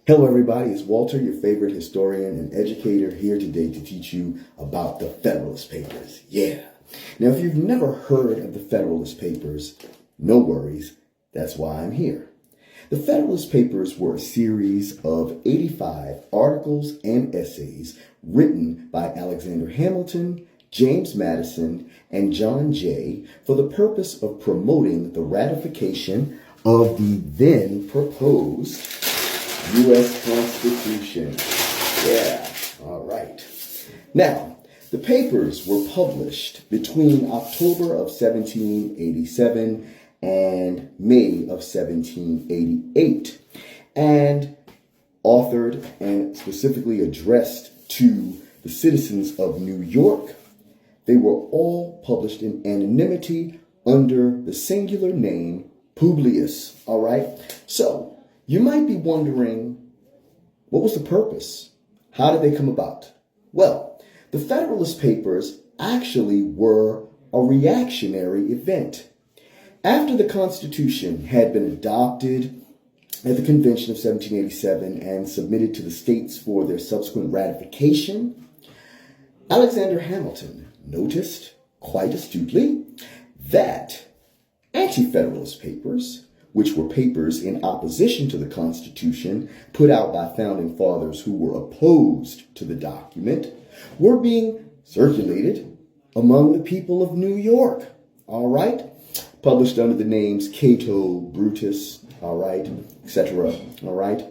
Hello everybody, it's Walter, your favorite historian and educator, here today to teach you about the Federalist Papers. Yeah. Now, if you've never heard of the Federalist Papers, no worries, that's why I'm here. The Federalist Papers were a series of 85 articles and essays written by Alexander Hamilton, James Madison, and John Jay for the purpose of promoting the ratification of the then proposed U.S. Constitution. Yeah, all right. Now, the papers were published between October of 1787 and May of 1788, and authored and specifically addressed to the citizens of New York. They were all published in anonymity under the singular name Publius, all right? So, you might be wondering, what was the purpose? How did they come about? Well, the Federalist Papers actually were a reactionary event. After the Constitution had been adopted at the Convention of 1787 and submitted to the states for their subsequent ratification, Alexander Hamilton noticed, quite astutely, that anti-Federalist papers, which were papers in opposition to the Constitution put out by founding fathers who were opposed to the document, were being circulated among the people of New York, all right? Published under the names Cato, Brutus, all right, etc., all right?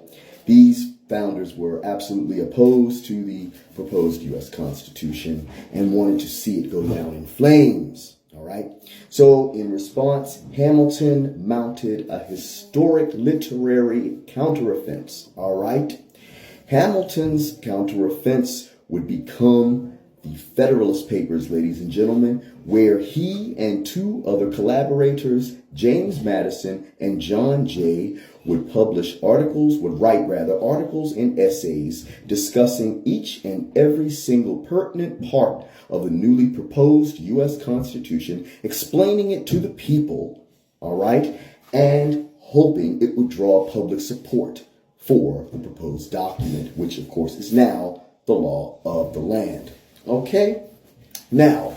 These founders were absolutely opposed to the proposed U.S. Constitution and wanted to see it go down in flames. All right. So in response, Hamilton mounted a historic literary counteroffense. All right. Hamilton's counteroffense would become the Federalist Papers, ladies and gentlemen, where he and two other collaborators, James Madison and John Jay, would write articles and essays discussing each and every single pertinent part of the newly proposed U.S. Constitution, explaining it to the people, all right, and hoping it would draw public support for the proposed document, which of course is now the law of the land. Okay? Now,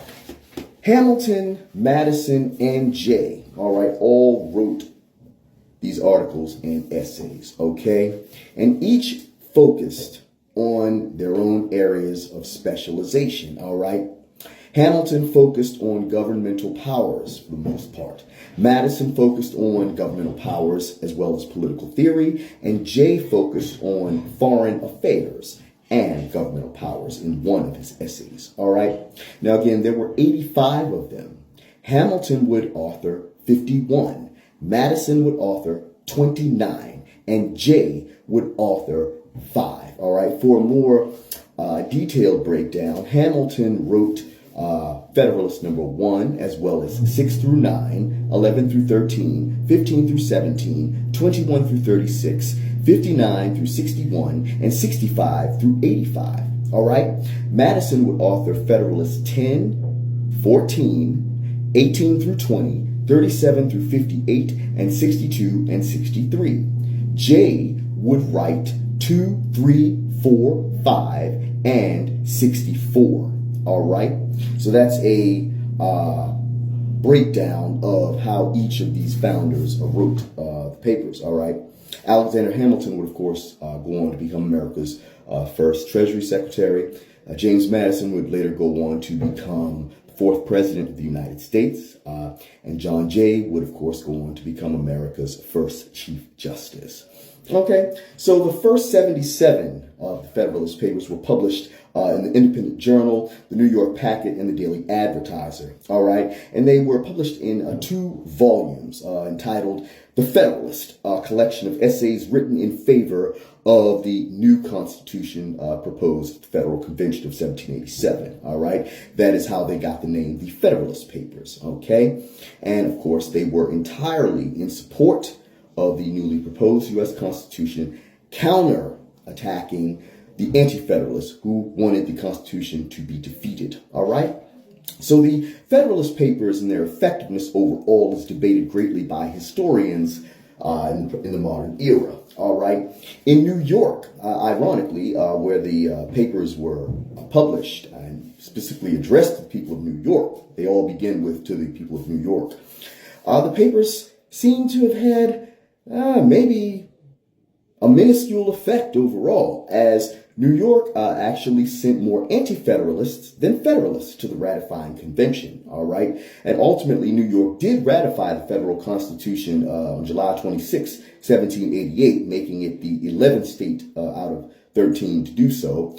Hamilton, Madison, and Jay, all right, all wrote these articles and essays, okay? And each focused on their own areas of specialization, all right? Hamilton focused on governmental powers for the most part. Madison focused on governmental powers as well as political theory, and Jay focused on foreign affairs and governmental powers in one of his essays, all right? Now, again, there were 85 of them. Hamilton would author 51. Madison would author 29, and Jay would author 5, all right? For a more detailed breakdown, Hamilton wrote Federalist number 1, as well as 6 through 9, 11 through 13, 15 through 17, 21 through 36, 59 through 61, and 65 through 85, all right? Madison would author Federalist 10, 14, 18 through 20, 37 through 58, and 62 and 63. Jay would write 2, 3, 4, 5, and 64. All right. So that's a breakdown of how each of these founders wrote the papers. All right. Alexander Hamilton would, of course, go on to become America's first Treasury Secretary. James Madison would later go on to become fourth president of the United States, and John Jay would, of course, go on to become America's first Chief Justice. Okay, so the first 77 of the Federalist Papers were published in the Independent Journal, the New York Packet, and the Daily Advertiser, all right? And they were published in 2 volumes entitled The Federalist, a collection of essays written in favor of the new Constitution proposed at the Federal Convention of 1787, all right? That is how they got the name the Federalist Papers, okay? And, of course, they were entirely in support of the newly proposed U.S. Constitution, counter-attacking the anti-Federalists who wanted the Constitution to be defeated, all right? So the Federalist Papers and their effectiveness overall is debated greatly by historians in the modern era. All right. In New York, ironically, where the papers were published and specifically addressed to the people of New York, they all begin with "to the people of New York." The papers seem to have had maybe a minuscule effect overall, as New York actually sent more anti-federalists than federalists to the ratifying convention, all right? And ultimately, New York did ratify the federal constitution on July 26, 1788, making it the 11th state out of 13 to do so.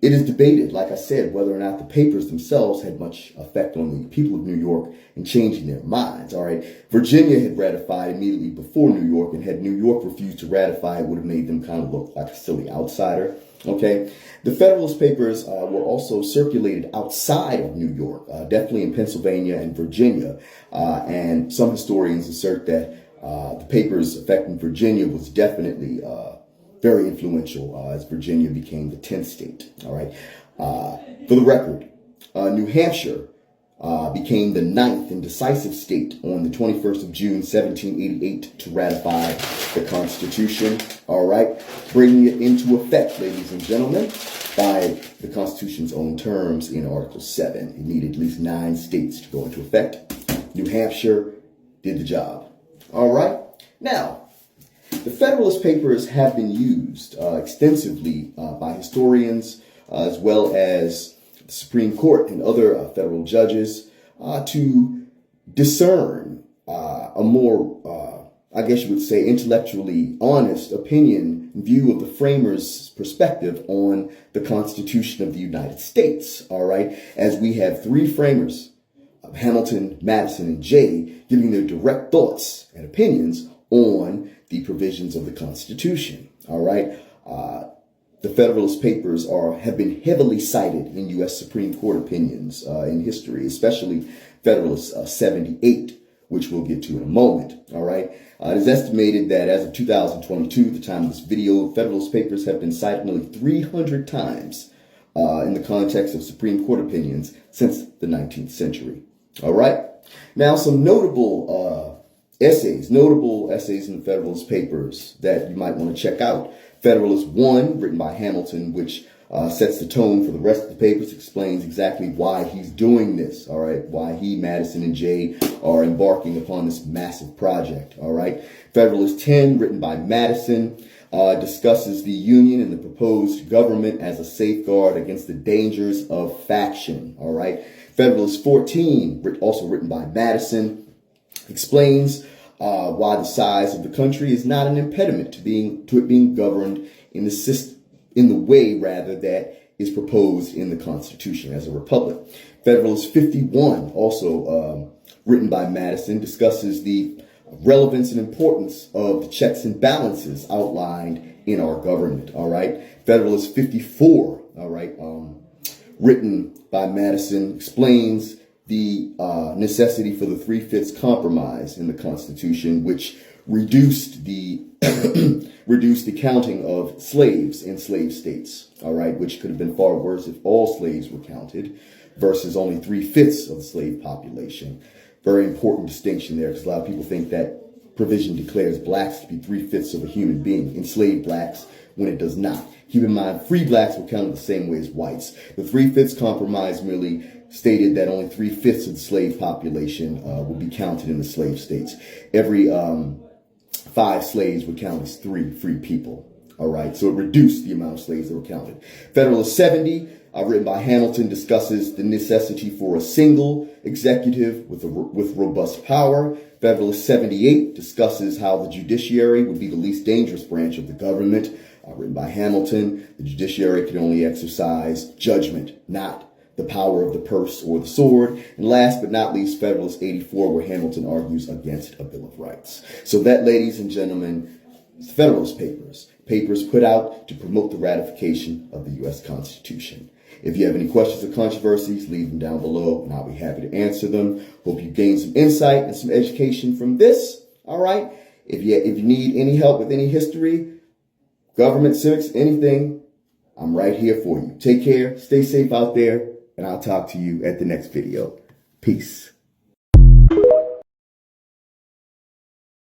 It is debated, like I said, whether or not the papers themselves had much effect on the people of New York in changing their minds, all right? Virginia had ratified immediately before New York, and had New York refused to ratify, it would have made them kind of look like a silly outsider, okay? The Federalist Papers were also circulated outside of New York, definitely in Pennsylvania and Virginia, and some historians assert that the papers' effect in Virginia was definitely very influential as Virginia became the 10th state. All right. For the record, New Hampshire became the 9th and decisive state on the 21st of June, 1788 to ratify the Constitution. All right. Bringing it into effect, ladies and gentlemen, by the Constitution's own terms in Article 7. It needed at least 9 states to go into effect. New Hampshire did the job. All right. Now, the Federalist Papers have been used extensively by historians as well as the Supreme Court and other federal judges to discern a more, I guess you would say, intellectually honest opinion and view of the framers' perspective on the Constitution of the United States, all right? As we have 3 framers, Hamilton, Madison, and Jay, giving their direct thoughts and opinions on the provisions of the Constitution. All right. The Federalist Papers have been heavily cited in U.S. Supreme Court opinions in history, especially Federalist 78, which we'll get to in a moment. All right. It is estimated that as of 2022, the time of this video, Federalist Papers have been cited nearly 300 times in the context of Supreme Court opinions since the 19th century. All right. Now, some notable essays in the Federalist Papers that you might want to check out. Federalist 1, written by Hamilton, which sets the tone for the rest of the papers, explains exactly why he's doing this, all right, why he, Madison, and Jay are embarking upon this massive project, all right. Federalist 10, written by Madison, discusses the Union and the proposed government as a safeguard against the dangers of faction, all right. Federalist 14, also written by Madison, explains why the size of the country is not an impediment to it being governed in the way that is proposed in the Constitution as a republic. Federalist 51, also written by Madison, discusses the relevance and importance of the checks and balances outlined in our government. All right. Federalist 54, all right, written by Madison, explains the necessity for the 3/5 compromise in the Constitution, which reduced the counting of slaves in slave states, all right, which could have been far worse if all slaves were counted versus only 3/5 of the slave population. Very important distinction there, because a lot of people think that provision declares blacks to be 3/5 of a human being, enslaved blacks, when it does not. Keep in mind, free blacks were counted the same way as whites. The 3/5 compromise merely stated that only 3/5 of the slave population would be counted in the slave states. Every 5 slaves would count as 3 free people. All right, so it reduced the amount of slaves that were counted. Federalist 70, written by Hamilton, discusses the necessity for a single executive with robust power. Federalist 78 discusses how the judiciary would be the least dangerous branch of the government. Written by Hamilton, the judiciary can only exercise judgment, not the power of the purse or the sword. And last but not least, Federalist 84, where Hamilton argues against a Bill of Rights. So that, ladies and gentlemen, is the Federalist Papers. Papers put out to promote the ratification of the U.S. Constitution. If you have any questions or controversies, leave them down below, and I'll be happy to answer them. Hope you gained some insight and some education from this. All right. If you need any help with any history, government, civics, anything, I'm right here for you. Take care. Stay safe out there. And I'll talk to you at the next video. Peace.